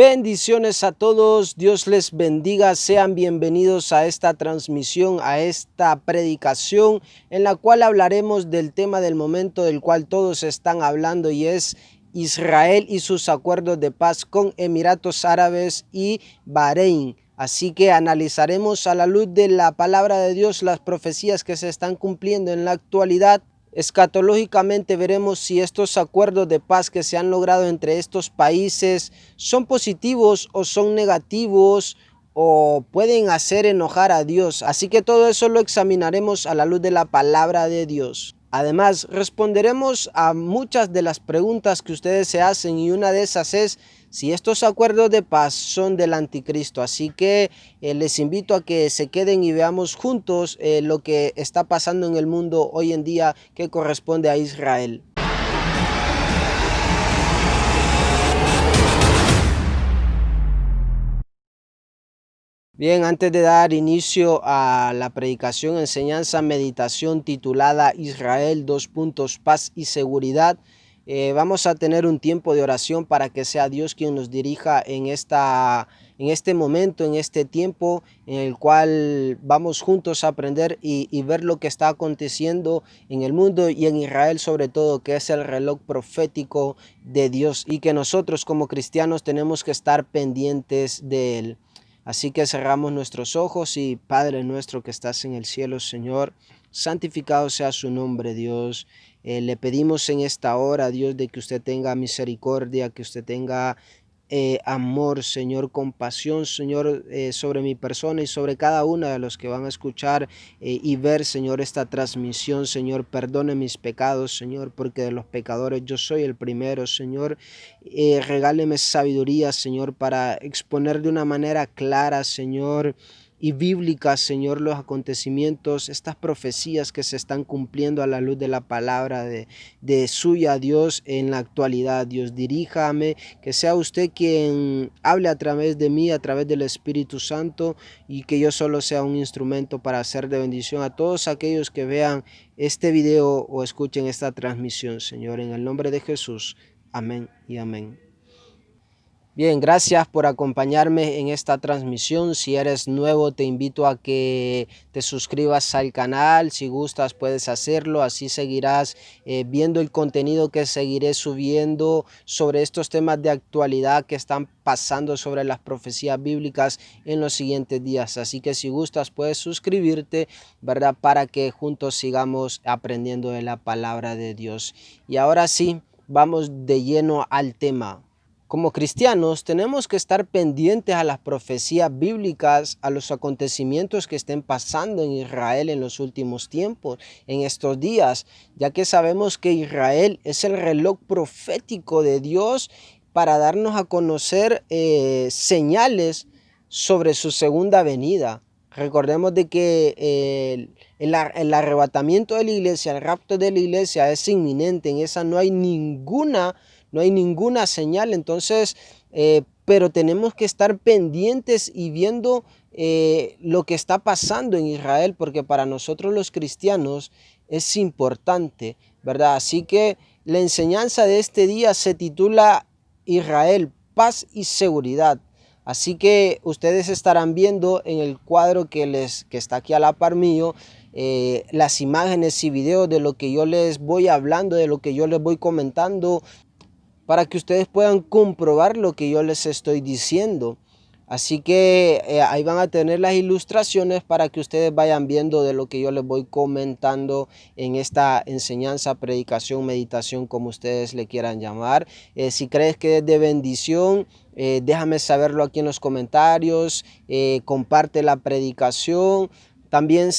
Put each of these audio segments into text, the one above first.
Bendiciones a todos, Dios les bendiga, sean bienvenidos a esta transmisión, a esta predicación en la cual hablaremos del tema del momento del cual todos están hablando y es Israel y sus acuerdos de paz con Emiratos Árabes y Bahrein. Así que analizaremos a la luz de la palabra de Dios las profecías que se están cumpliendo en la actualidad. Escatológicamente veremos si estos acuerdos de paz que se han logrado entre estos países son positivos o son negativos o pueden hacer enojar a Dios. Así que todo eso lo examinaremos a la luz de la palabra de Dios. Además, responderemos a muchas de las preguntas que ustedes se hacen y una de esas es si estos acuerdos de paz son del anticristo. Así que les invito a que se queden y veamos juntos lo que está pasando en el mundo hoy en día que corresponde a Israel. Bien, antes de dar inicio a la predicación, enseñanza, meditación titulada Israel, paz y seguridad, vamos a tener un tiempo de oración para que sea Dios quien nos dirija en este momento, en este tiempo en el cual vamos juntos a aprender y ver lo que está aconteciendo en el mundo y en Israel sobre todo, que es el reloj profético de Dios y que nosotros como cristianos tenemos que estar pendientes de él. Así que cerramos nuestros ojos y Padre nuestro que estás en el cielo, Señor, santificado sea su nombre, Dios. Le pedimos en esta hora, Dios, de que usted tenga misericordia, que usted tenga amor, Señor, compasión, Señor, sobre mi persona y sobre cada uno de los que van a escuchar y ver, Señor, esta transmisión. Señor, perdone mis pecados, Señor, porque de los pecadores yo soy el primero, Señor. Regáleme sabiduría, Señor, para exponer de una manera clara, Señor, y bíblica, Señor, los acontecimientos, estas profecías que se están cumpliendo a la luz de la palabra de suya, Dios, en la actualidad. Dios, diríjame, que sea usted quien hable a través de mí, a través del Espíritu Santo, y que yo solo sea un instrumento para hacer de bendición a todos aquellos que vean este video o escuchen esta transmisión, Señor, en el nombre de Jesús. Amén y amén. Bien, gracias por acompañarme en esta transmisión. Si eres nuevo, te invito a que te suscribas al canal. Si gustas, puedes hacerlo. Así seguirás viendo el contenido que seguiré subiendo sobre estos temas de actualidad que están pasando sobre las profecías bíblicas en los siguientes días. Así que si gustas, puedes suscribirte, ¿verdad? Para que juntos sigamos aprendiendo de la palabra de Dios. Y ahora sí, vamos de lleno al tema. Como cristianos tenemos que estar pendientes a las profecías bíblicas, a los acontecimientos que estén pasando en Israel en los últimos tiempos, en estos días, ya que sabemos que Israel es el reloj profético de Dios para darnos a conocer señales sobre su segunda venida. Recordemos de que el arrebatamiento de la iglesia, el rapto de la iglesia es inminente. En esa no hay ninguna señal. Entonces, pero tenemos que estar pendientes y viendo lo que está pasando en Israel, porque para nosotros los cristianos es importante, ¿verdad? Así que la enseñanza de este día se titula Israel, paz y seguridad. Así que ustedes estarán viendo en el cuadro que está aquí a la par mío, las imágenes y videos de lo que yo les voy hablando, de lo que yo les voy comentando, para que ustedes puedan comprobar lo que yo les estoy diciendo. Así que ahí van a tener las ilustraciones para que ustedes vayan viendo de lo que yo les voy comentando en esta enseñanza, predicación, meditación, como ustedes le quieran llamar. Si crees que es de bendición, déjame saberlo aquí en los comentarios, comparte la predicación. También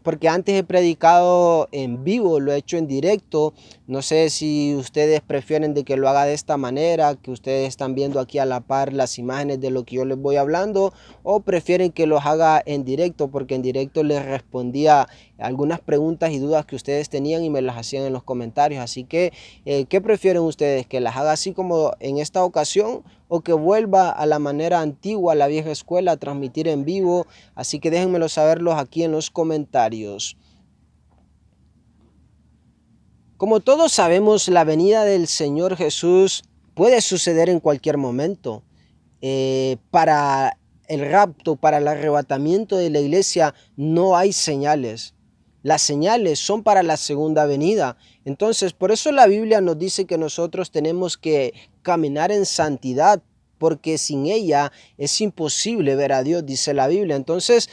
porque antes he predicado en vivo, lo he hecho en directo. No sé si ustedes prefieren de que lo haga de esta manera, que ustedes están viendo aquí a la par las imágenes de lo que yo les voy hablando, o prefieren que los haga en directo, porque en directo les respondía algunas preguntas y dudas que ustedes tenían y me las hacían en los comentarios. Así que, ¿qué prefieren ustedes? ¿Que las haga así como en esta ocasión o que vuelva a la manera antigua, a la vieja escuela, a transmitir en vivo? Así que déjenmelo saberlos aquí en los comentarios. Como todos sabemos, la venida del Señor Jesús puede suceder en cualquier momento. para el rapto, para el arrebatamiento de la iglesia, no hay señales. Las señales son para la segunda venida. Entonces, por eso la Biblia nos dice que nosotros tenemos que caminar en santidad, porque sin ella es imposible ver a Dios, dice la Biblia. Entonces,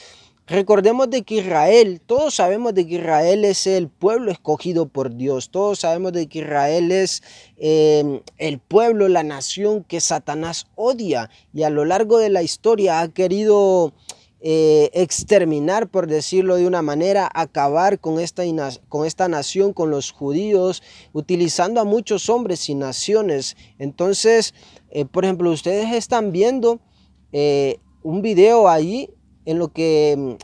recordemos de que Israel, todos sabemos de que Israel es el pueblo escogido por Dios. Todos sabemos de que Israel es el pueblo, la nación que Satanás odia. Y a lo largo de la historia ha querido exterminar, por decirlo de una manera, acabar con esta nación, con los judíos, utilizando a muchos hombres y naciones. Entonces, por ejemplo, ustedes están viendo un video ahí en lo que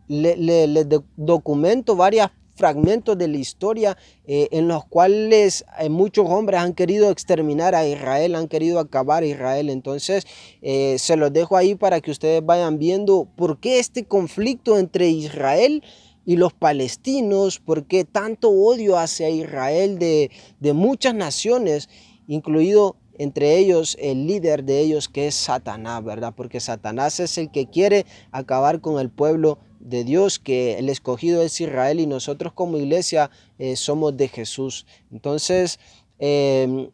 les documento varios fragmentos de la historia en los cuales muchos hombres han querido exterminar a Israel, han querido acabar a Israel. Entonces se los dejo ahí para que ustedes vayan viendo por qué este conflicto entre Israel y los palestinos, por qué tanto odio hacia Israel de muchas naciones, incluido entre ellos el líder de ellos, que es Satanás, ¿verdad? Porque Satanás es el que quiere acabar con el pueblo de Dios, que el escogido es Israel y nosotros como iglesia somos de Jesús. Entonces,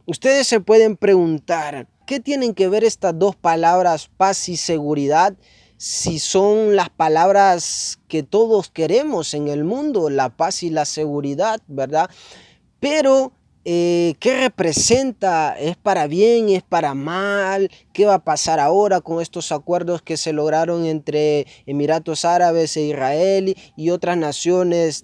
ustedes se pueden preguntar, ¿qué tienen que ver estas dos palabras, paz y seguridad, si son las palabras que todos queremos en el mundo, la paz y la seguridad, ¿verdad? Pero ¿qué representa? ¿Es para bien? ¿Es para mal? ¿Qué va a pasar ahora con estos acuerdos que se lograron entre Emiratos Árabes e Israel y otras naciones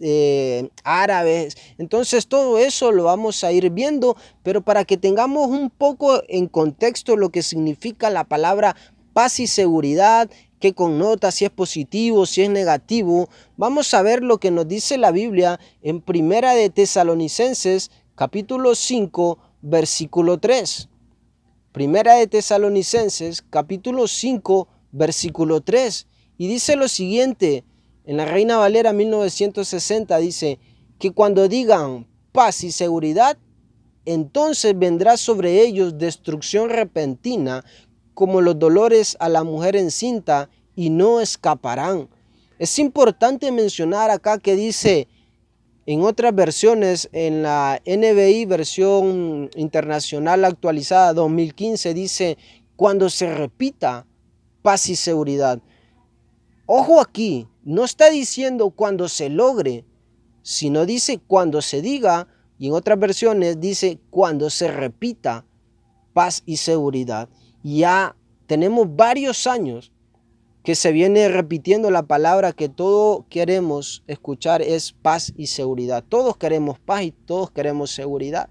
árabes? Entonces todo eso lo vamos a ir viendo, pero para que tengamos un poco en contexto lo que significa la palabra paz y seguridad, qué connota, si es positivo, si es negativo, vamos a ver lo que nos dice la Biblia en Primera de Tesalonicenses, capítulo 5, versículo 3. Primera de Tesalonicenses, capítulo 5, versículo 3. Y dice lo siguiente, en la Reina Valera 1960 dice, que cuando digan paz y seguridad, entonces vendrá sobre ellos destrucción repentina, como los dolores a la mujer encinta, y no escaparán. Es importante mencionar acá que dice, en otras versiones, en la NBI, versión internacional actualizada 2015, dice, cuando se repita paz y seguridad. Ojo aquí, no está diciendo cuando se logre, sino dice cuando se diga, y en otras versiones dice cuando se repita paz y seguridad. Ya tenemos varios años que se viene repitiendo la palabra que todos queremos escuchar, es paz y seguridad. Todos queremos paz y todos queremos seguridad.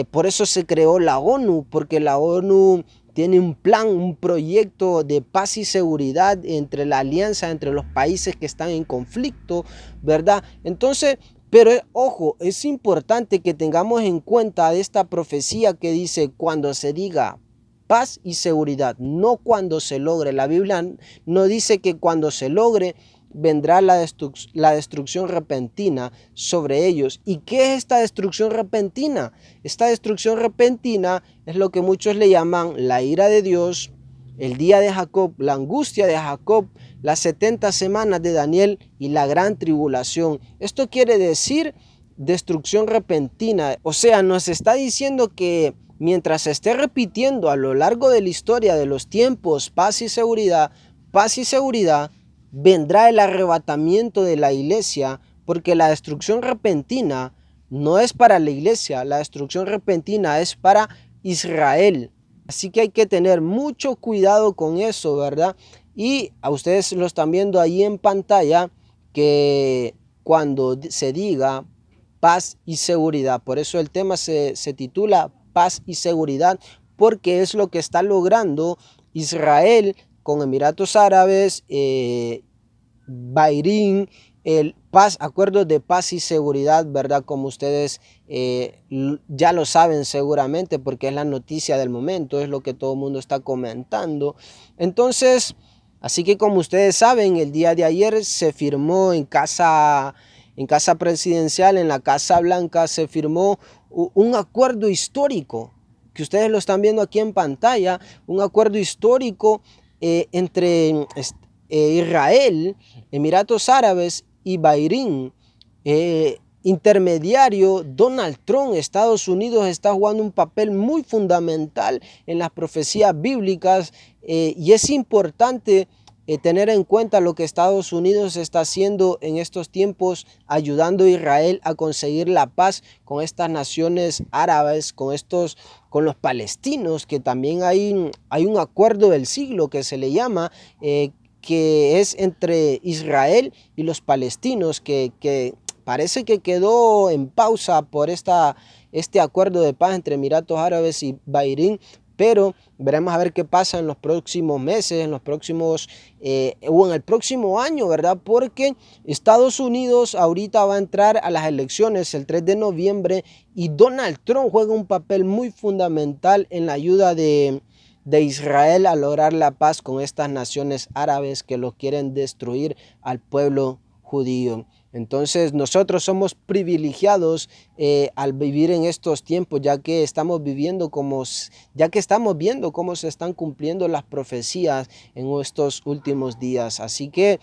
Por eso se creó la ONU, porque la ONU tiene un plan, un proyecto de paz y seguridad entre la alianza, entre los países que están en conflicto, ¿verdad? Entonces, pero ojo, es importante que tengamos en cuenta de esta profecía que dice cuando se diga paz y seguridad, no cuando se logre. La Biblia no dice que cuando se logre vendrá la destrucción repentina sobre ellos. ¿Y qué es esta destrucción repentina? Esta destrucción repentina es lo que muchos le llaman la ira de Dios, el día de Jacob, la angustia de Jacob, las 70 semanas de Daniel y la gran tribulación. Esto quiere decir destrucción repentina. O sea, nos está diciendo que mientras se esté repitiendo a lo largo de la historia de los tiempos paz y seguridad, vendrá el arrebatamiento de la iglesia, porque la destrucción repentina no es para la iglesia, la destrucción repentina es para Israel. Así que hay que tener mucho cuidado con eso, ¿verdad? Y a ustedes lo están viendo ahí en pantalla, que cuando se diga paz y seguridad, por eso el tema se titula paz y seguridad, porque es lo que está logrando Israel con Emiratos Árabes, Bahrein, acuerdos de paz y seguridad, ¿verdad? Como ustedes ya lo saben seguramente, porque es la noticia del momento, es lo que todo el mundo está comentando. Entonces, así que como ustedes saben, el día de ayer se firmó en casa presidencial, en la Casa Blanca, se firmó un acuerdo histórico que ustedes lo están viendo aquí en pantalla, un acuerdo histórico entre Israel, Emiratos Árabes y Bahrein. Intermediario, Donald Trump. Estados Unidos está jugando un papel muy fundamental en las profecías bíblicas, y es importante tener en cuenta lo que Estados Unidos está haciendo en estos tiempos, ayudando a Israel a conseguir la paz con estas naciones árabes, con los palestinos, que también hay un acuerdo del siglo que se le llama, que es entre Israel y los palestinos, que parece que quedó en pausa por este acuerdo de paz entre Emiratos Árabes y Bahrein, pero veremos a ver qué pasa en los próximos meses, o en el próximo año, ¿verdad? Porque Estados Unidos ahorita va a entrar a las elecciones el 3 de noviembre y Donald Trump juega un papel muy fundamental en la ayuda de Israel a lograr la paz con estas naciones árabes que lo quieren destruir al pueblo judío. Entonces nosotros somos privilegiados al vivir en estos tiempos, ya que estamos viendo cómo se están cumpliendo las profecías en estos últimos días. Así que,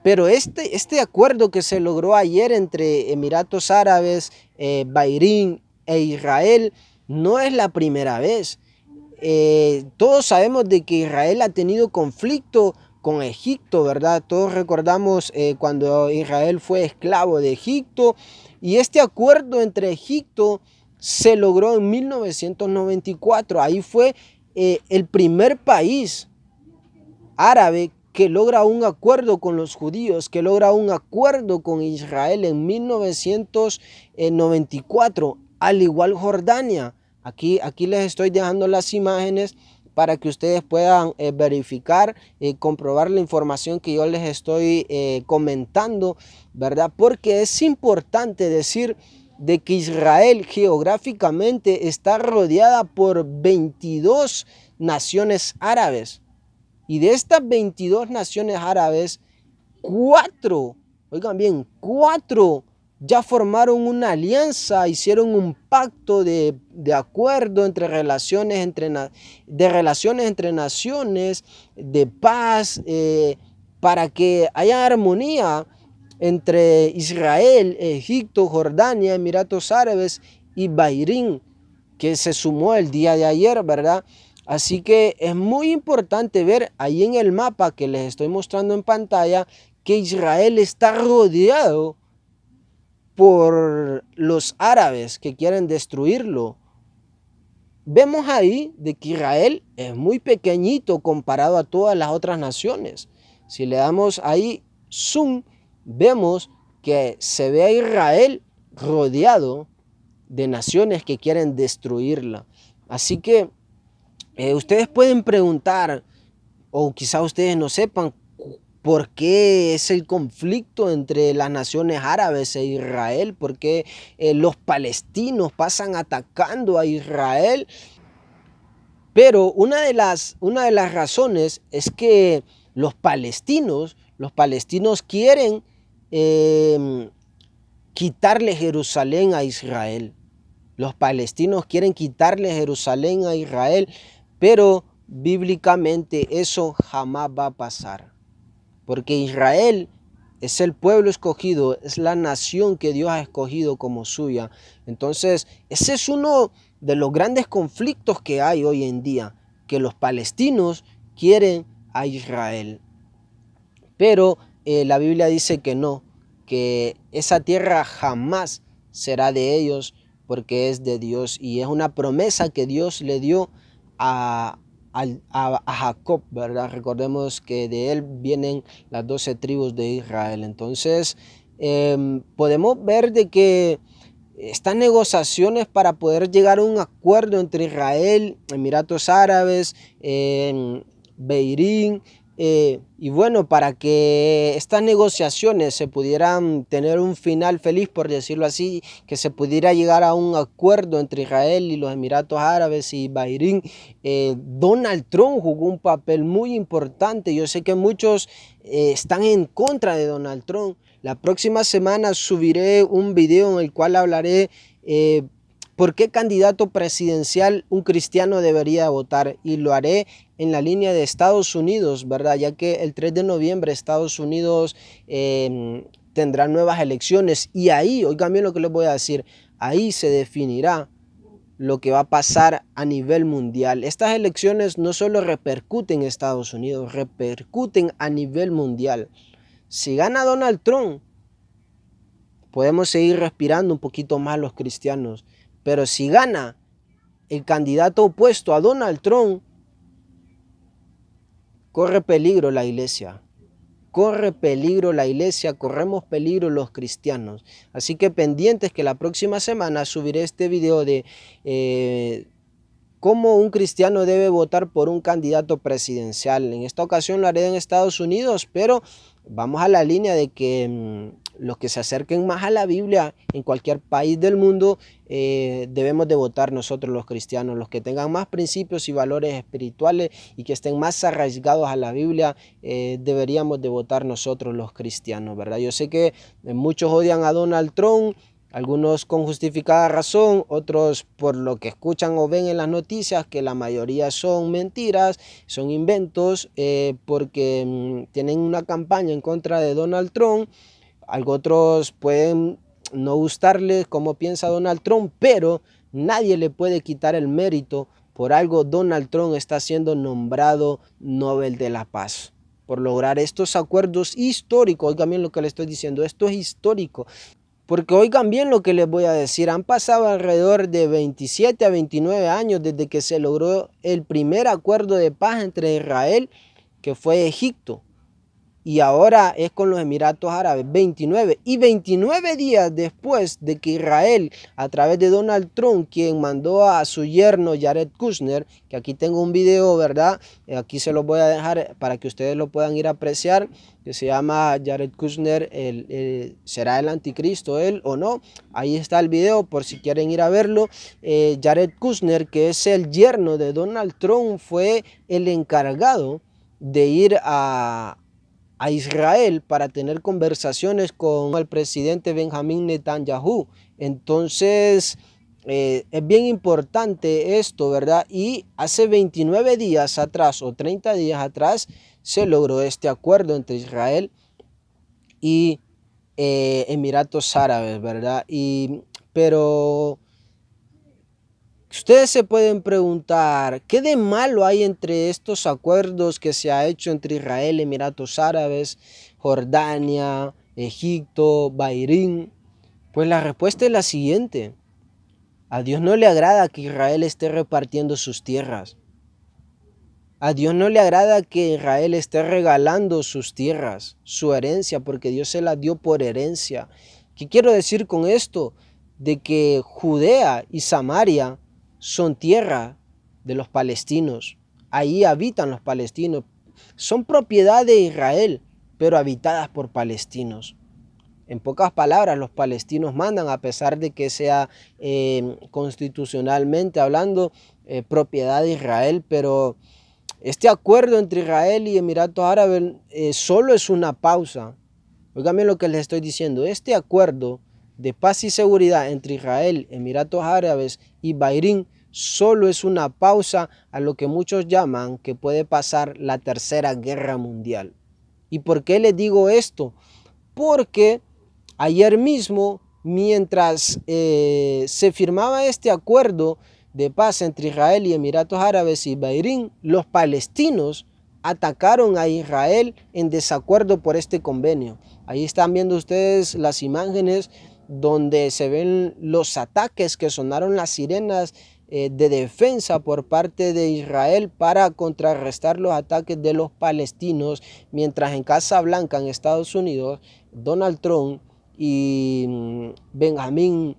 pero este acuerdo que se logró ayer entre Emiratos Árabes, Bahrein e Israel no es la primera vez. Todos sabemos de que Israel ha tenido conflicto con Egipto, ¿verdad? Todos recordamos cuando Israel fue esclavo de Egipto, y este acuerdo entre Egipto se logró en 1994. Ahí fue el primer país árabe que logra un acuerdo con los judíos, que logra un acuerdo con Israel en 1994, al igual Jordania. Aquí les estoy dejando las imágenes para que ustedes puedan verificar, comprobar la información que yo les estoy comentando, ¿verdad? Porque es importante decir de que Israel geográficamente está rodeada por 22 naciones árabes. Y de estas 22 naciones árabes, 4, oigan bien, 4 ya formaron una alianza, hicieron un pacto de acuerdo entre relaciones entre naciones, de paz, para que haya armonía entre Israel, Egipto, Jordania, Emiratos Árabes y Bahrein, que se sumó el día de ayer, ¿verdad? Así que es muy importante ver ahí en el mapa que les estoy mostrando en pantalla que Israel está rodeado por los árabes que quieren destruirlo. Vemos ahí de que Israel es muy pequeñito comparado a todas las otras naciones. Si le damos ahí zoom, vemos que se ve a Israel rodeado de naciones que quieren destruirla. Así que ustedes pueden preguntar, o quizá ustedes no sepan, ¿por qué es el conflicto entre las naciones árabes e Israel? ¿Por qué los palestinos pasan atacando a Israel? Pero una de las razones es que los palestinos quieren quitarle Jerusalén a Israel. Los palestinos quieren quitarle Jerusalén a Israel, pero bíblicamente eso jamás va a pasar. Porque Israel es el pueblo escogido, es la nación que Dios ha escogido como suya. Entonces, ese es uno de los grandes conflictos que hay hoy en día, que los palestinos quieren a Israel. Pero la Biblia dice que no, que esa tierra jamás será de ellos, porque es de Dios, y es una promesa que Dios le dio a Jacob, ¿verdad? Recordemos que de él vienen las 12 tribus de Israel. Entonces podemos ver de que estas negociaciones para poder llegar a un acuerdo entre Israel, Emiratos Árabes, Bahrein, y bueno, para que estas negociaciones se pudieran tener un final feliz, por decirlo así, que se pudiera llegar a un acuerdo entre Israel y los Emiratos Árabes y Bahrein, Donald Trump jugó un papel muy importante. Yo sé que muchos están en contra de Donald Trump. La próxima semana subiré un video en el cual hablaré ¿Por qué candidato presidencial un cristiano debería votar? Y lo haré en la línea de Estados Unidos, ¿verdad? Ya que el 3 de noviembre Estados Unidos tendrá nuevas elecciones y ahí, oigan bien lo que les voy a decir, ahí se definirá lo que va a pasar a nivel mundial. Estas elecciones no solo repercuten en Estados Unidos, repercuten a nivel mundial. Si gana Donald Trump, podemos seguir respirando un poquito más los cristianos, pero si gana el candidato opuesto a Donald Trump, corre peligro la iglesia. Corre peligro la iglesia, corremos peligro los cristianos. Así que pendientes que la próxima semana subiré este video de cómo un cristiano debe votar por un candidato presidencial. En esta ocasión lo haré en Estados Unidos, pero vamos a la línea de que los que se acerquen más a la Biblia en cualquier país del mundo debemos de votar nosotros los cristianos, los que tengan más principios y valores espirituales y que estén más arraigados a la Biblia, deberíamos de votar nosotros los cristianos, ¿verdad? Yo sé que muchos odian a Donald Trump, algunos con justificada razón, otros por lo que escuchan o ven en las noticias, que la mayoría son mentiras, son inventos, porque tienen una campaña en contra de Donald Trump. Otros pueden no gustarles cómo piensa Donald Trump, pero nadie le puede quitar el mérito. Por algo Donald Trump está siendo nombrado Nobel de la Paz, por lograr estos acuerdos históricos. Oigan bien lo que le estoy diciendo, esto es histórico. Porque oigan bien lo que les voy a decir, han pasado alrededor de 27 a 29 años desde que se logró el primer acuerdo de paz entre Israel, que fue Egipto, y ahora es con los Emiratos Árabes, 29 días después de que Israel, a través de Donald Trump, quien mandó a su yerno Jared Kushner, que aquí tengo un video, ¿verdad? Aquí se los voy a dejar para que ustedes lo puedan ir a apreciar, que se llama Jared Kushner, ¿será el anticristo él o no? Ahí está el video por si quieren ir a verlo. Jared Kushner, que es el yerno de Donald Trump, fue el encargado de ir a Israel para tener conversaciones con el presidente Benjamín Netanyahu. Entonces, es bien importante esto, ¿verdad? Y hace 29 días atrás o 30 días atrás se logró este acuerdo entre Israel y Emiratos Árabes, ¿verdad? Pero ustedes se pueden preguntar, ¿qué de malo hay entre estos acuerdos que se ha hecho entre Israel, Emiratos Árabes, Jordania, Egipto, Bahrein? Pues la respuesta es la siguiente. A Dios no le agrada que Israel esté repartiendo sus tierras. A Dios no le agrada que Israel esté regalando sus tierras, su herencia, porque Dios se las dio por herencia. ¿Qué quiero decir con esto? De que Judea y Samaria son tierra de los palestinos. Ahí habitan los palestinos. Son propiedad de Israel, pero habitadas por palestinos. En pocas palabras, los palestinos mandan, a pesar de que sea constitucionalmente hablando propiedad de Israel, pero este acuerdo entre Israel y Emiratos Árabes solo es una pausa. Oigan bien lo que les estoy diciendo. Este acuerdo de paz y seguridad entre Israel, Emiratos Árabes y Bahrein solo es una pausa a lo que muchos llaman que puede pasar la tercera guerra mundial. ¿Y por qué les digo esto? Porque ayer mismo, mientras se firmaba este acuerdo de paz entre Israel y Emiratos Árabes y Bahrein, los palestinos atacaron a Israel en desacuerdo por este convenio. Ahí están viendo ustedes las imágenes donde se ven los ataques, que sonaron las sirenas de defensa por parte de Israel para contrarrestar los ataques de los palestinos, mientras en Casa Blanca, en Estados Unidos, Donald Trump y Benjamín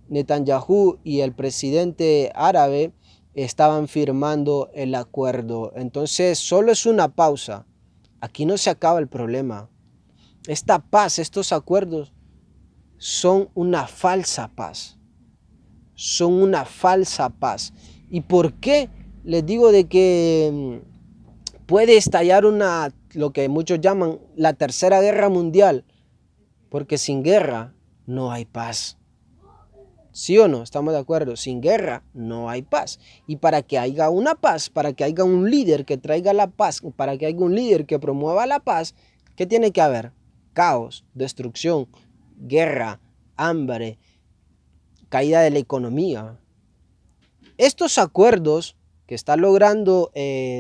Netanyahu y el presidente árabe estaban firmando el acuerdo. Entonces solo es una pausa. Aquí no se acaba el problema. Esta paz, estos acuerdos son una falsa paz. Son una falsa paz. ¿Y por qué les digo de que puede estallar lo que muchos llaman la tercera guerra mundial? Porque sin guerra no hay paz. ¿Sí o no? ¿Estamos de acuerdo? Sin guerra no hay paz. Y para que haya una paz, para que haya un líder que traiga la paz, para que haya un líder que promueva la paz, ¿qué tiene que haber? Caos, destrucción, guerra, hambre, caída de la economía. Estos acuerdos que está logrando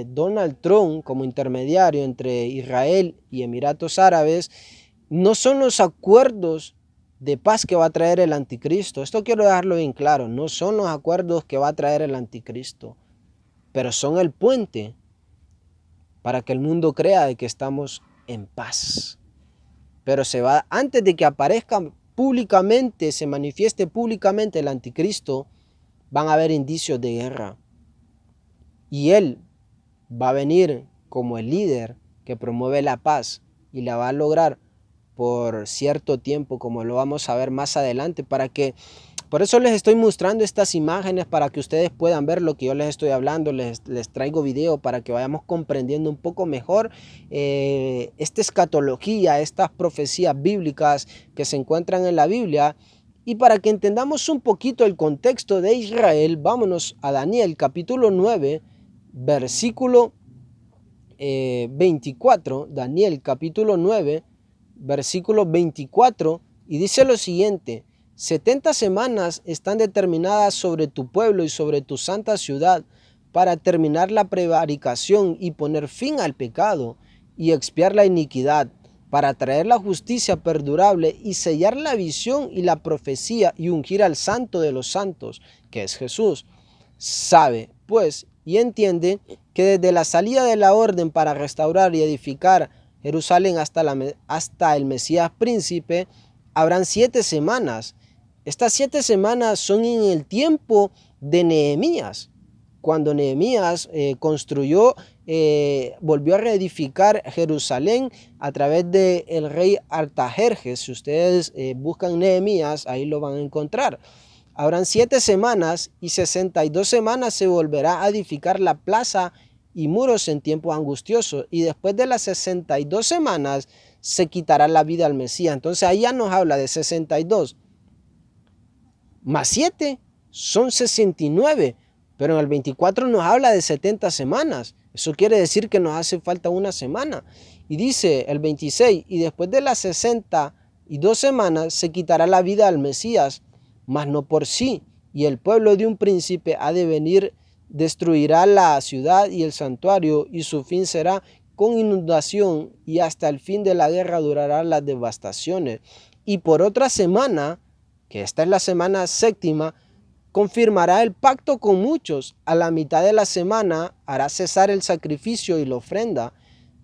Donald Trump como intermediario entre Israel y Emiratos Árabes no son los acuerdos de paz que va a traer el anticristo. Esto quiero dejarlo bien claro, no son los acuerdos que va a traer el anticristo, pero son el puente para que el mundo crea de que estamos en paz. Pero antes de que aparezca públicamente, se manifieste públicamente el anticristo, van a haber indicios de guerra. Y él va a venir como el líder que promueve la paz y la va a lograr por cierto tiempo, como lo vamos a ver más adelante, por eso les estoy mostrando estas imágenes para que ustedes puedan ver lo que yo les estoy hablando. Les traigo video para que vayamos comprendiendo un poco mejor esta escatología, estas profecías bíblicas que se encuentran en la Biblia. Y para que entendamos un poquito el contexto de Israel, vámonos a Daniel capítulo 9, versículo 24. Daniel capítulo 9, versículo 24, y dice lo siguiente: 70 semanas están determinadas sobre tu pueblo y sobre tu santa ciudad para terminar la prevaricación y poner fin al pecado y expiar la iniquidad, para traer la justicia perdurable y sellar la visión y la profecía y ungir al santo de los santos, que es Jesús. Sabe, pues, y entiende que desde la salida de la orden para restaurar y edificar Jerusalén hasta el Mesías príncipe, habrán 7 semanas. Estas 7 semanas son en el tiempo de Nehemías, cuando Nehemías volvió a reedificar Jerusalén a través del rey Artajerjes. Si ustedes buscan Nehemías, ahí lo van a encontrar. Habrán 7 semanas y 62 semanas se volverá a edificar la plaza y muros en tiempos angustiosos. Y después de las 62 semanas se quitará la vida al Mesías. Entonces ahí ya nos habla de 62 más 7 son 69. Pero en el 24 nos habla de 70 semanas. Eso quiere decir que nos hace falta una semana. Y dice el 26, y después de las 62 semanas se quitará la vida al Mesías, mas no por sí. Y el pueblo de un príncipe ha de venir, destruirá la ciudad y el santuario, y su fin será con inundación, y hasta el fin de la guerra durarán las devastaciones. Y por otra semana, que esta es la semana séptima, confirmará el pacto con muchos. A la mitad de la semana hará cesar el sacrificio y la ofrenda.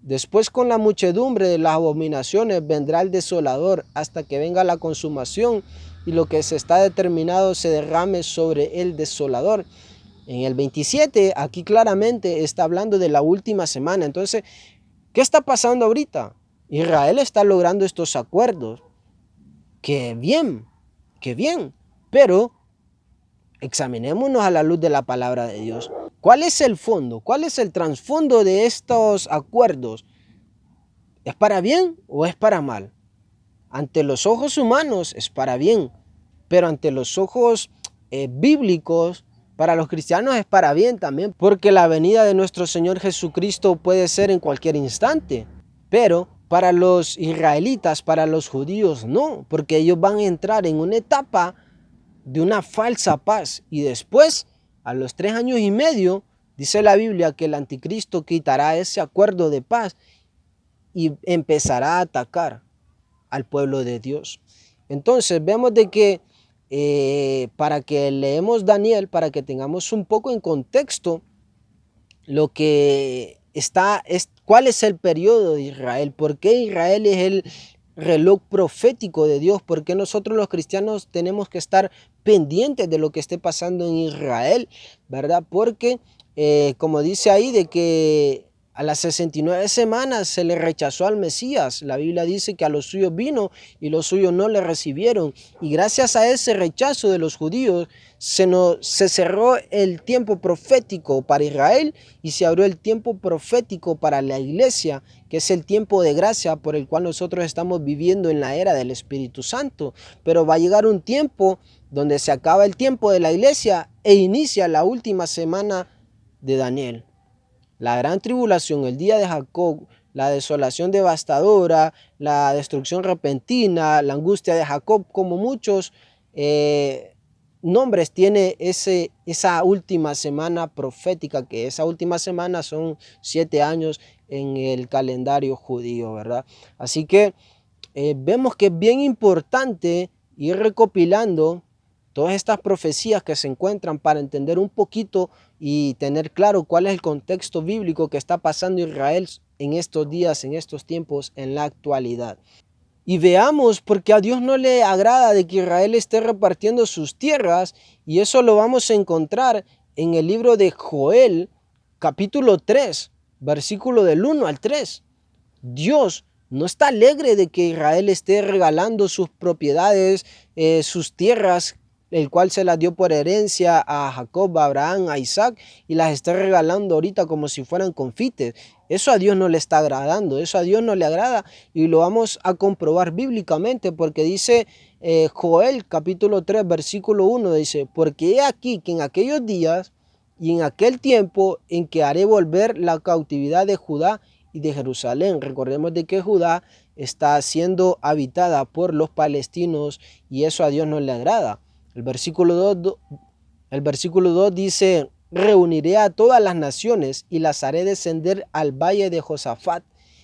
Después, con la muchedumbre de las abominaciones, vendrá el desolador hasta que venga la consumación y lo que se está determinado se derrame sobre el desolador. En el 27, aquí claramente está hablando de la última semana. Entonces, ¿qué está pasando ahorita? Israel está logrando estos acuerdos. ¡Qué bien! ¡Qué bien! Pero examinémonos a la luz de la palabra de Dios. ¿Cuál es el fondo? ¿Cuál es el trasfondo de estos acuerdos? ¿Es para bien o es para mal? Ante los ojos humanos es para bien, pero ante los ojos bíblicos, para los cristianos es para bien también, porque la venida de nuestro Señor Jesucristo puede ser en cualquier instante. Pero para los israelitas, para los judíos, no, porque ellos van a entrar en una etapa de una falsa paz, y después, a los 3 años y medio, dice la Biblia que el anticristo quitará ese acuerdo de paz y empezará a atacar al pueblo de Dios. Entonces vemos de que para que leemos Daniel, para que tengamos un poco en contexto lo que cuál es el periodo de Israel, por qué Israel es el reloj profético de Dios, por qué nosotros los cristianos tenemos que estar pendientes de lo que esté pasando en Israel, ¿verdad? Porque como dice ahí de que a las 69 semanas se le rechazó al Mesías. La Biblia dice que a los suyos vino y los suyos no le recibieron. Y gracias a ese rechazo de los judíos se cerró el tiempo profético para Israel y se abrió el tiempo profético para la iglesia, que es el tiempo de gracia por el cual nosotros estamos viviendo en la era del Espíritu Santo. Pero va a llegar un tiempo donde se acaba el tiempo de la iglesia e inicia la última semana de Daniel. La gran tribulación, el día de Jacob, la desolación devastadora, la destrucción repentina, la angustia de Jacob, como muchos nombres tiene esa última semana profética, que esa última semana son 7 años en el calendario judío, ¿verdad? Así que vemos que es bien importante ir recopilando todas estas profecías que se encuentran para entender un poquito y tener claro cuál es el contexto bíblico que está pasando Israel en estos días, en estos tiempos, en la actualidad. Y veamos, porque a Dios no le agrada de que Israel esté repartiendo sus tierras, y eso lo vamos a encontrar en el libro de Joel, capítulo 3, versículo del 1 al 3. Dios no está alegre de que Israel esté regalando sus propiedades, sus tierras, el cual se las dio por herencia a Jacob, a Abraham, a Isaac, y las está regalando ahorita como si fueran confites. Eso a Dios no le está agradando, eso a Dios no le agrada, y lo vamos a comprobar bíblicamente, porque dice Joel capítulo 3 versículo 1, dice: porque he aquí que en aquellos días y en aquel tiempo en que haré volver la cautividad de Judá y de Jerusalén. Recordemos de que Judá está siendo habitada por los palestinos y eso a Dios no le agrada. El versículo 2 dice: reuniré a todas las naciones y las haré descender al valle de Josafat,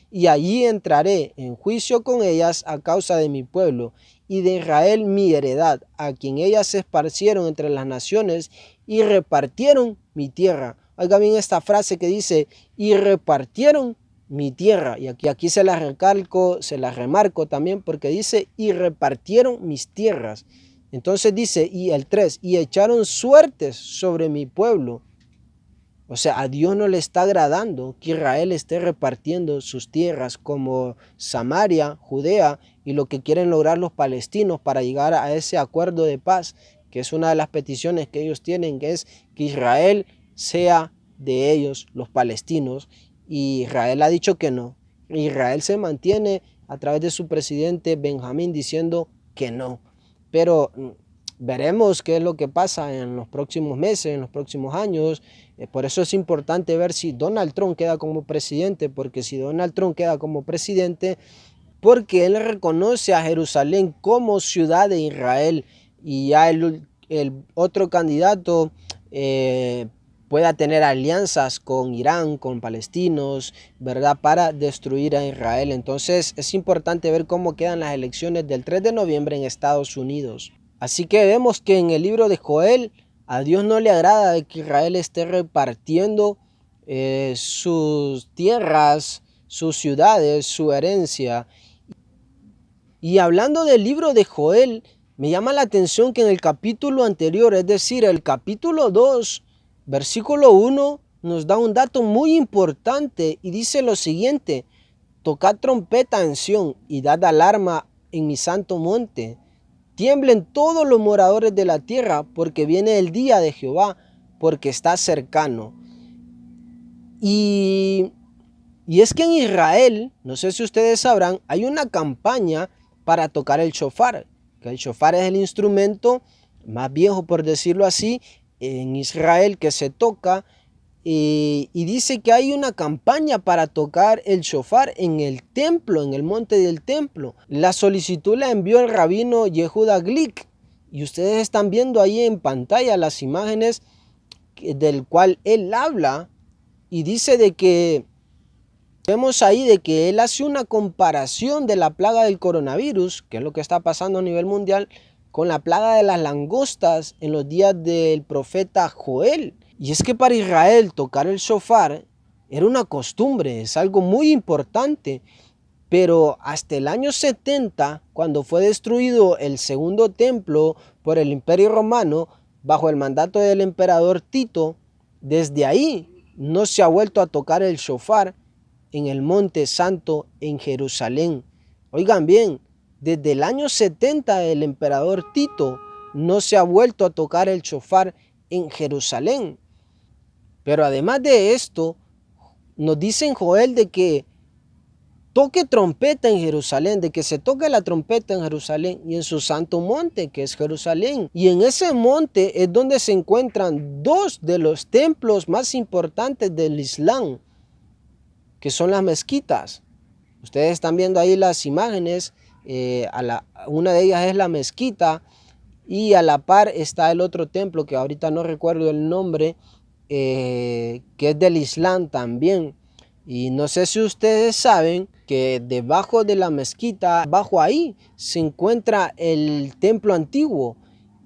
y allí entraré en juicio con ellas a causa de mi pueblo y de Israel mi heredad, a quien ellas se esparcieron entre las naciones y repartieron mi tierra. Oiga bien esta frase que dice: y repartieron mi tierra. Y aquí se la recalco, se la remarco también, porque dice: y repartieron mis tierras. Entonces dice, y el 3, y echaron suertes sobre mi pueblo. O sea, a Dios no le está agradando que Israel esté repartiendo sus tierras como Samaria, Judea, y lo que quieren lograr los palestinos para llegar a ese acuerdo de paz, que es una de las peticiones que ellos tienen, que es que Israel sea de ellos, los palestinos, y Israel ha dicho que no. Israel se mantiene a través de su presidente Benjamín diciendo que no. Pero veremos qué es lo que pasa en los próximos meses, en los próximos años. Por eso es importante ver si Donald Trump queda como presidente, porque si Donald Trump queda como presidente, porque él reconoce a Jerusalén como ciudad de Israel, y ya el otro candidato pueda tener alianzas con Irán, con palestinos, ¿verdad?, para destruir a Israel. Entonces es importante ver cómo quedan las elecciones del 3 de noviembre en Estados Unidos. Así que vemos que en el libro de Joel a Dios no le agrada de que Israel esté repartiendo sus tierras, sus ciudades, su herencia. Y hablando del libro de Joel, me llama la atención que en el capítulo anterior, es decir, el capítulo 2, versículo 1, nos da un dato muy importante y dice lo siguiente: tocad trompeta en Sión y dad alarma en mi santo monte. Tiemblen todos los moradores de la tierra, porque viene el día de Jehová, porque está cercano. Y es que en Israel, no sé si ustedes sabrán, hay una campaña para tocar el shofar, que el shofar es el instrumento más viejo, por decirlo así, en Israel, que se toca. Y dice que hay una campaña para tocar el shofar en el templo, en el monte del templo. La solicitud la envió el rabino Yehuda Glick, y ustedes están viendo ahí en pantalla las imágenes del cual él habla, y dice de que vemos ahí de que él hace una comparación de la plaga del coronavirus, que es lo que está pasando a nivel mundial, con la plaga de las langostas en los días del profeta Joel. Y es que para Israel tocar el shofar era una costumbre, es algo muy importante. Pero hasta el año 70, cuando fue destruido el segundo templo por el Imperio Romano, bajo el mandato del emperador Tito, desde ahí no se ha vuelto a tocar el shofar en el Monte Santo en Jerusalén. Oigan bien, desde el año 70 del emperador Tito no se ha vuelto a tocar el shofar en Jerusalén. Pero además de esto, nos dice en Joel de que toque trompeta en Jerusalén, de que se toque la trompeta en Jerusalén y en su santo monte, que es Jerusalén. Y en ese monte es donde se encuentran dos de los templos más importantes del Islam, que son las mezquitas. Ustedes están viendo ahí las imágenes, una de ellas es la mezquita y a la par está el otro templo que ahorita no recuerdo el nombre, que es del Islam también. Y no sé si ustedes saben que debajo de la mezquita, bajo ahí, se encuentra el templo antiguo.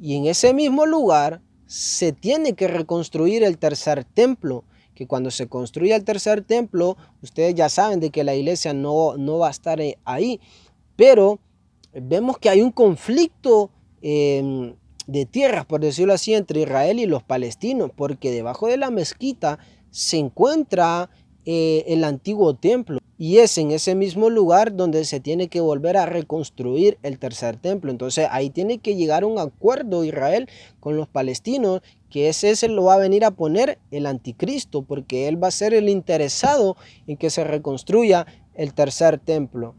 Y en ese mismo lugar se tiene que reconstruir el tercer templo. Que cuando se construya el tercer templo, ustedes ya saben de que la iglesia no va a estar ahí. Pero vemos que hay un conflicto de tierras, por decirlo así, entre Israel y los palestinos, porque debajo de la mezquita se encuentra el antiguo templo, y es en ese mismo lugar donde se tiene que volver a reconstruir el tercer templo. Entonces ahí tiene que llegar a un acuerdo Israel con los palestinos, que ese lo va a venir a poner el anticristo, porque él va a ser el interesado en que se reconstruya el tercer templo,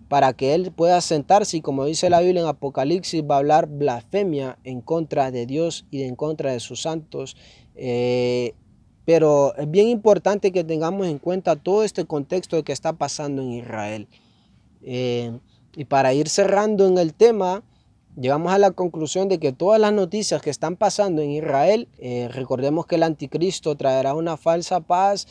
para que él pueda sentarse y, como dice la Biblia en Apocalipsis, va a hablar blasfemia en contra de Dios y en contra de sus santos. Pero es bien importante que tengamos en cuenta todo este contexto de que está pasando en Israel. Y para ir cerrando en el tema, llegamos a la conclusión de que todas las noticias que están pasando en Israel, recordemos que el anticristo traerá una falsa paz,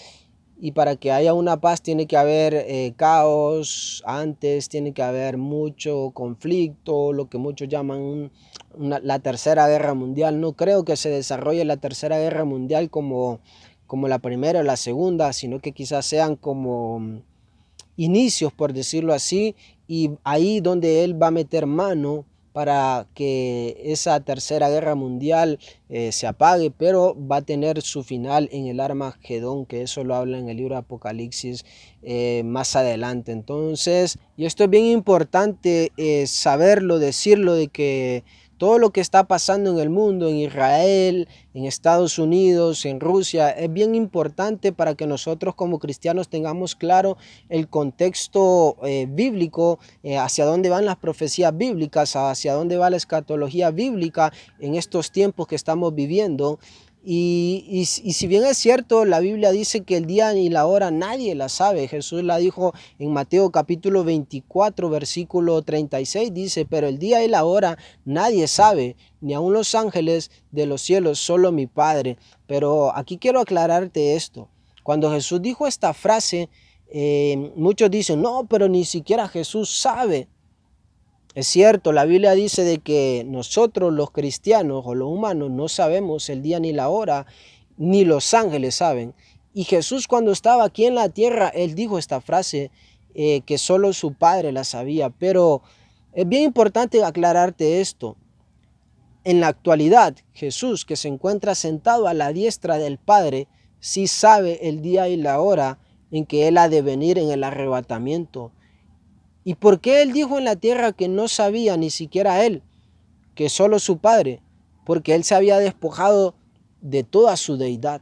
y para que haya una paz tiene que haber caos antes, tiene que haber mucho conflicto, lo que muchos llaman la tercera guerra mundial. No creo que se desarrolle la tercera guerra mundial como la primera o la segunda, sino que quizás sean como inicios, por decirlo así, y ahí donde él va a meter mano para que esa tercera guerra mundial se apague, pero va a tener su final en el Armagedón, que eso lo habla en el libro de Apocalipsis más adelante. Entonces, y esto es bien importante saberlo, decirlo, de que todo lo que está pasando en el mundo, en Israel, en Estados Unidos, en Rusia, es bien importante para que nosotros como cristianos tengamos claro el contexto bíblico, hacia dónde van las profecías bíblicas, hacia dónde va la escatología bíblica en estos tiempos que estamos viviendo. Y si bien es cierto, la Biblia dice que el día ni la hora nadie la sabe. Jesús la dijo en Mateo capítulo 24, versículo 36, dice: pero el día y la hora nadie sabe, ni aun los ángeles de los cielos, solo mi Padre. Pero aquí quiero aclararte esto. Cuando Jesús dijo esta frase, muchos dicen: no, pero ni siquiera Jesús sabe. Es cierto, la Biblia dice de que nosotros los cristianos o los humanos no sabemos el día ni la hora, ni los ángeles saben. Y Jesús, cuando estaba aquí en la tierra, él dijo esta frase que solo su Padre la sabía. Pero es bien importante aclararte esto. En la actualidad, Jesús, que se encuentra sentado a la diestra del Padre, sí sabe el día y la hora en que él ha de venir en el arrebatamiento. ¿Y por qué él dijo en la tierra que no sabía ni siquiera él, que solo su Padre? Porque él se había despojado de toda su deidad,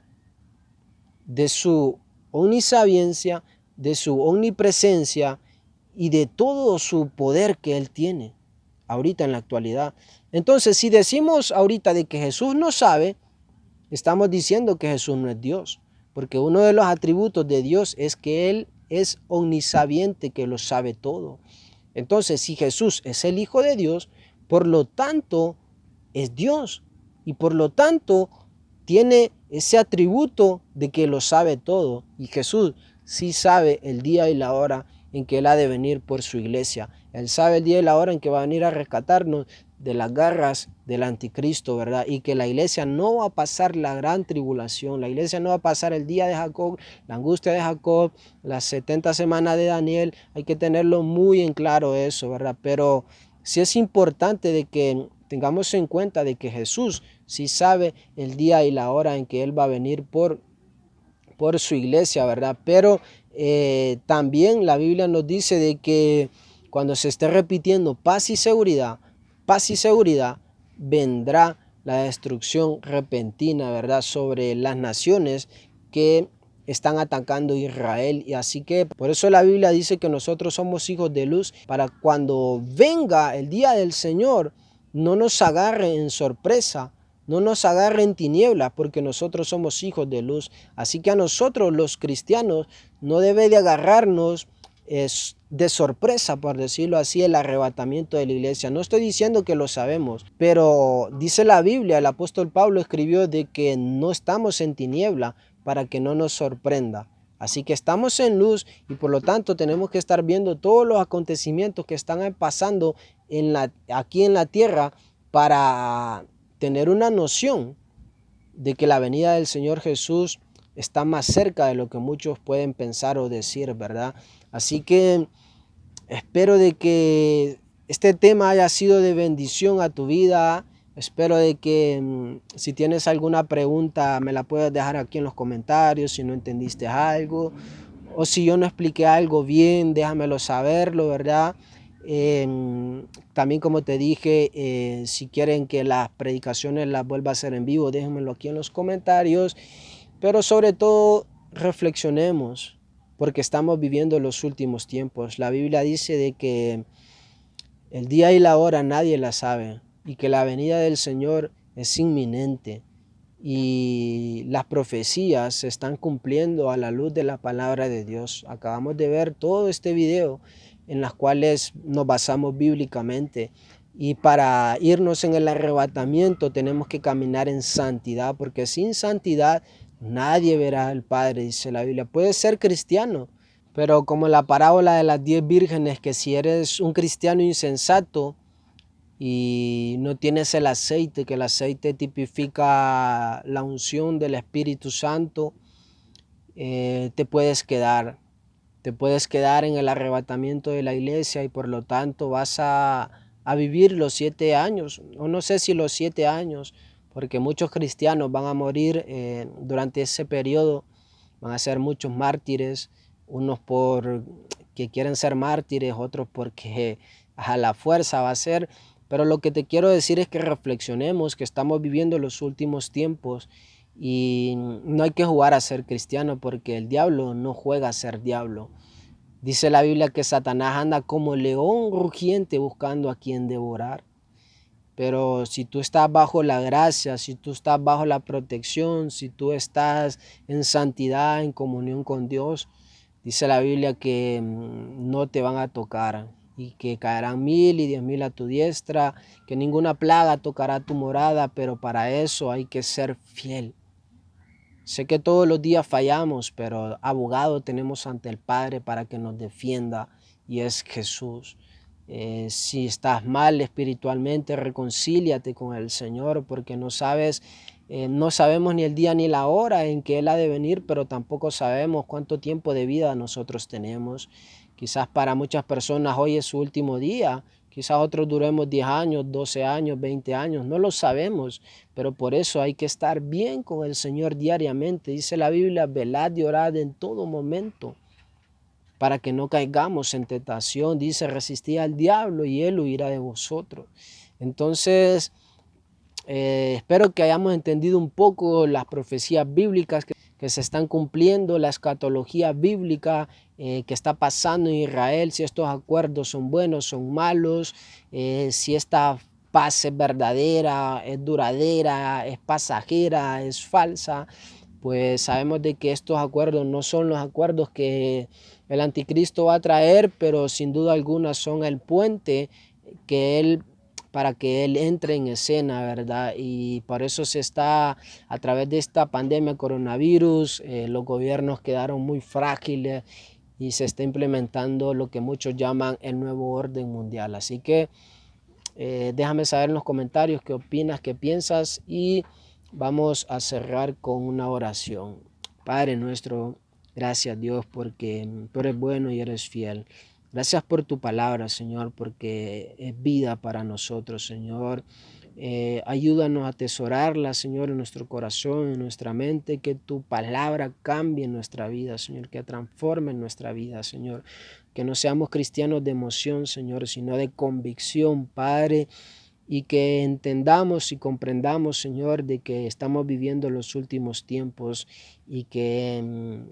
de su omnisabiencia, de su omnipresencia y de todo su poder que él tiene ahorita en la actualidad. Entonces, si decimos ahorita de que Jesús no sabe, estamos diciendo que Jesús no es Dios, porque uno de los atributos de Dios es que él es omnisabiente, que lo sabe todo. Entonces, si Jesús es el Hijo de Dios, por lo tanto es Dios, y por lo tanto tiene ese atributo de que lo sabe todo. Y Jesús sí sabe el día y la hora en que él ha de venir por su iglesia. Él sabe el día y la hora en que va a venir a rescatarnos de las garras del anticristo, ¿verdad? Y que la iglesia no va a pasar la gran tribulación, la iglesia no va a pasar el día de Jacob, la angustia de Jacob, las 70 semanas de Daniel. Hay que tenerlo muy en claro eso, ¿verdad? Pero sí es importante de que tengamos en cuenta de que Jesús sí sabe el día y la hora en que él va a venir por su iglesia, ¿verdad? Pero también la Biblia nos dice de que cuando se esté repitiendo paz y seguridad, vendrá la destrucción repentina, ¿verdad?, sobre las naciones que están atacando a Israel. Y así que por eso la Biblia dice que nosotros somos hijos de luz, para cuando venga el día del Señor no nos agarre en sorpresa, no nos agarre en tinieblas, porque nosotros somos hijos de luz. Así que a nosotros los cristianos no debe de agarrarnos de sorpresa, por decirlo así, el arrebatamiento de la iglesia. No estoy diciendo que lo sabemos, pero dice la Biblia, el apóstol Pablo escribió de que no estamos en tiniebla para que no nos sorprenda. Así que estamos en luz y por lo tanto tenemos que estar viendo todos los acontecimientos que están pasando aquí en la tierra, para tener una noción de que la venida del Señor Jesús está más cerca de lo que muchos pueden pensar o decir, ¿verdad? Así que espero de que este tema haya sido de bendición a tu vida. Espero de que si tienes alguna pregunta me la puedas dejar aquí en los comentarios, si no entendiste algo o si yo no expliqué algo bien, déjamelo saberlo, ¿verdad? También, como te dije, si quieren que las predicaciones las vuelva a hacer en vivo, déjenmelo aquí en los comentarios. Pero sobre todo, reflexionemos, porque estamos viviendo los últimos tiempos. La Biblia dice de que el día y la hora nadie la sabe, y que la venida del Señor es inminente. Y las profecías se están cumpliendo a la luz de la palabra de Dios. Acabamos de ver todo este video en las cuales nos basamos bíblicamente. Y para irnos en el arrebatamiento tenemos que caminar en santidad, porque sin santidad nadie verá al Padre, dice la Biblia. Puedes ser cristiano, pero como la parábola de las 10 vírgenes, que si eres un cristiano insensato y no tienes el aceite, que el aceite tipifica la unción del Espíritu Santo, te puedes quedar en el arrebatamiento de la iglesia, y por lo tanto vas a vivir los 7 años, o no sé si los 7 años, porque muchos cristianos van a morir durante ese periodo. Van a ser muchos mártires, unos por que quieren ser mártires, otros porque a la fuerza va a ser. Pero lo que te quiero decir es que reflexionemos, que estamos viviendo los últimos tiempos y no hay que jugar a ser cristiano, porque el diablo no juega a ser diablo. Dice la Biblia que Satanás anda como león rugiente buscando a quien devorar. Pero si tú estás bajo la gracia, si tú estás bajo la protección, si tú estás en santidad, en comunión con Dios, dice la Biblia que no te van a tocar, y que caerán 1000 y 10,000 a tu diestra, que ninguna plaga tocará tu morada, pero para eso hay que ser fiel. Sé que todos los días fallamos, pero abogado tenemos ante el Padre para que nos defienda, y es Jesús. Si estás mal espiritualmente, reconcíliate con el Señor, porque no sabemos ni el día ni la hora en que Él ha de venir, pero tampoco sabemos cuánto tiempo de vida nosotros tenemos. Quizás para muchas personas hoy es su último día, quizás otros duremos 10 años, 12 años, 20 años, no lo sabemos, pero por eso hay que estar bien con el Señor diariamente. Dice la Biblia, velad y orad en todo momento, para que no caigamos en tentación. Dice, resistid al diablo y él huirá de vosotros. Entonces, espero que hayamos entendido un poco las profecías bíblicas que se están cumpliendo, la escatología bíblica que está pasando en Israel, si estos acuerdos son buenos, son malos, si esta paz es verdadera, es duradera, es pasajera, es falsa. Pues sabemos de que estos acuerdos no son los acuerdos que el anticristo va a traer, pero sin duda alguna son el puente para que él entre en escena, ¿verdad? Y por eso se está, a través de esta pandemia coronavirus, los gobiernos quedaron muy frágiles y se está implementando lo que muchos llaman el nuevo orden mundial. Así que déjame saber en los comentarios qué opinas, qué piensas, y vamos a cerrar con una oración. Padre nuestro, gracias Dios, porque tú eres bueno y eres fiel. Gracias por tu palabra, Señor, porque es vida para nosotros, Señor. Ayúdanos a atesorarla, Señor, en nuestro corazón, en nuestra mente, que tu palabra cambie en nuestra vida, Señor, que transforme en nuestra vida, Señor. Que no seamos cristianos de emoción, Señor, sino de convicción, Padre. y que entendamos y comprendamos, Señor, de que estamos viviendo los últimos tiempos y que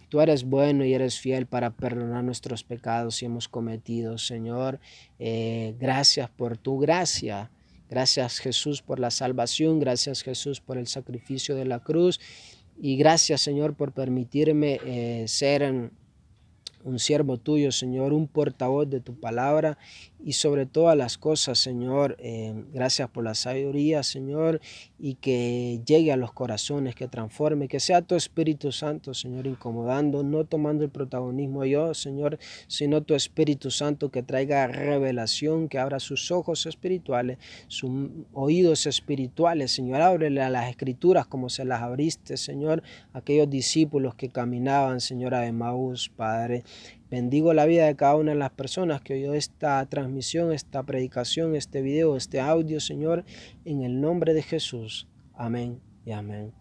tú eres bueno y eres fiel para perdonar nuestros pecados si hemos cometido, Señor. Gracias por tu gracia. Gracias, Jesús, por la salvación. Gracias, Jesús, por el sacrificio de la cruz. Y gracias, Señor, por permitirme ser un siervo tuyo, Señor, un portavoz de tu palabra y sobre todas las cosas, Señor, gracias por la sabiduría, Señor, y que llegue a los corazones, que transforme, que sea tu Espíritu Santo, Señor, incomodando, no tomando el protagonismo yo, Señor, sino tu Espíritu Santo que traiga revelación, que abra sus ojos espirituales, sus oídos espirituales, Señor, ábrele a las Escrituras como se las abriste, Señor, a aquellos discípulos que caminaban, Señor, a Emaús, Padre. Bendigo la vida de cada una de las personas que oyó esta transmisión, esta predicación, este video, este audio, Señor, en el nombre de Jesús. Amén y amén.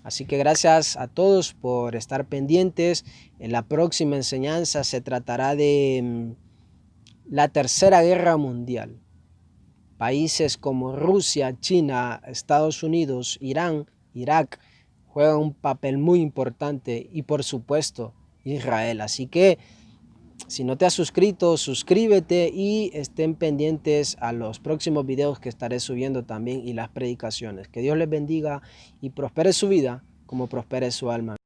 Así que gracias a todos por estar pendientes. En la próxima enseñanza se tratará de la Tercera Guerra Mundial. Países como Rusia, China, Estados Unidos, Irán, Irak juegan un papel muy importante y por supuesto Israel. Así que si no te has suscrito, suscríbete y estén pendientes a los próximos videos que estaré subiendo también y las predicaciones. Que Dios les bendiga y prospere su vida como prospere su alma.